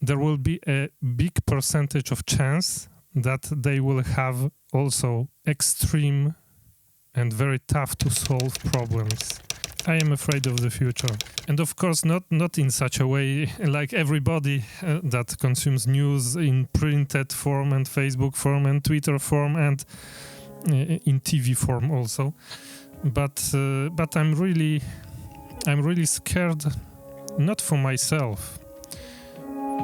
there will be a big percentage of chance that they will have also extreme and very tough to solve problems. I am afraid of the future. And of course, not in such a way like everybody that consumes news in printed form and Facebook form and Twitter form and in TV form also. But I'm really scared, not for myself.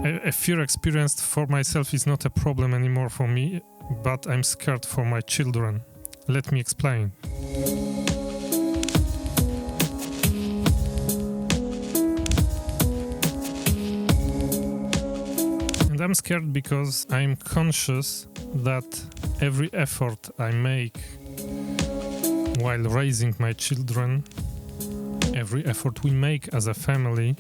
A fear experienced for myself is not a problem anymore for me, but I'm scared for my children. Let me explain. And I'm scared because I'm conscious that every effort I make while raising my children, every effort we make as a family,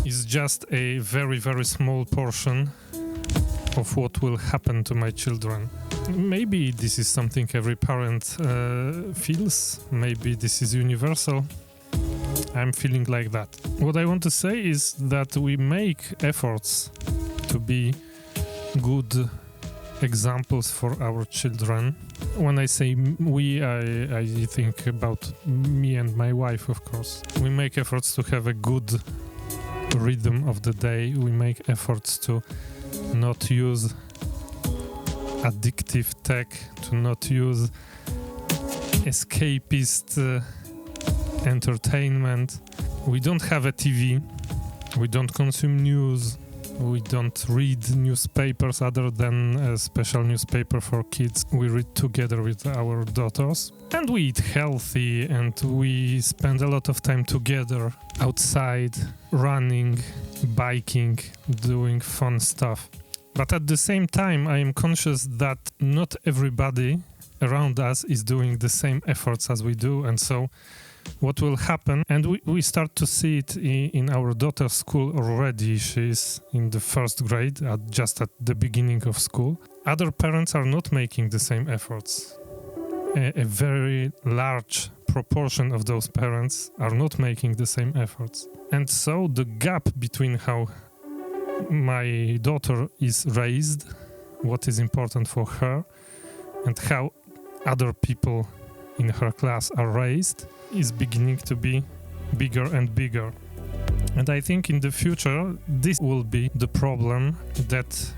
is just a very, very small portion of what will happen to my children. Maybe this is something every parent feels. Maybe this is universal. I'm feeling like that. What I want to say is that we make efforts to be good examples for our children. When I say we, I think about me and my wife, of course. We make efforts to have a good rhythm of the day. We make efforts to not use addictive tech, to not use escapist entertainment. We don't have a TV. We don't consume news. We don't read newspapers other than a special newspaper for kids we read together with our daughters. And we eat healthy, and we spend a lot of time together outside, running, biking, doing fun stuff. But at the same time, I am conscious that not everybody around us is doing the same efforts as we do, and so what will happen, and we start to see it in our daughter's school already. She's in the first grade, just at the beginning of school. Other parents are not making the same efforts. A very large proportion of those parents are not making the same efforts. And so the gap between how my daughter is raised, what is important for her, and how other people in her class are raised, is beginning to be bigger and bigger. And I think in the future, this will be the problem that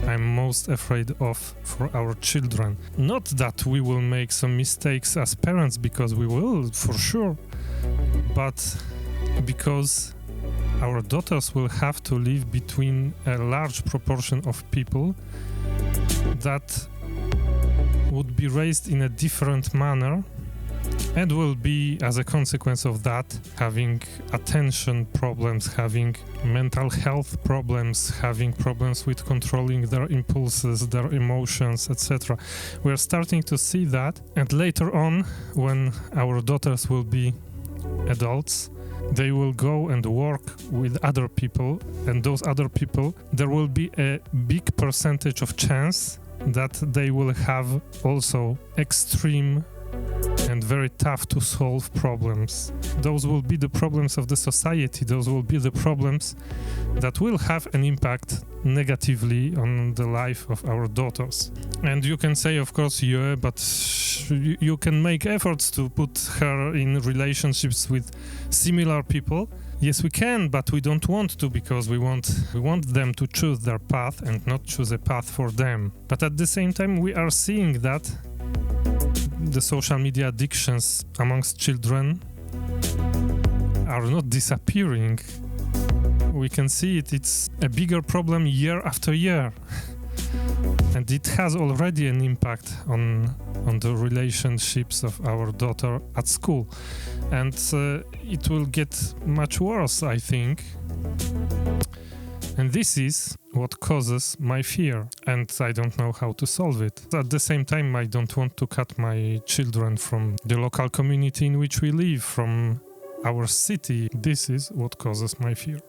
I'm most afraid of for our children. Not that we will make some mistakes as parents, because we will, for sure, but because our daughters will have to live between a large proportion of people that would be raised in a different manner and will be, as a consequence of that, having attention problems, having mental health problems, having problems with controlling their impulses, their emotions, etc. We are starting to see that, and later on, when our daughters will be adults, they will go and work with other people, and those other people, there will be a big percentage of chance that they will have also extreme and very tough to solve problems. Those will be the problems of the society. Those will be the problems that will have an impact negatively on the life of our daughters. And you can say, of course, yeah, but you can make efforts to put her in relationships with similar people. Yes, we can, but we don't want to, because we want them to choose their path and not choose a path for them. But at the same time, we are seeing that the social media addictions amongst children are not disappearing. We can see it's a bigger problem year after year. And it has already an impact on the relationships of our daughter at school. And it will get much worse, I think. And this is what causes my fear, and I don't know how to solve it. At the same time, I don't want to cut my children from the local community in which we live, from our city. This is what causes my fear.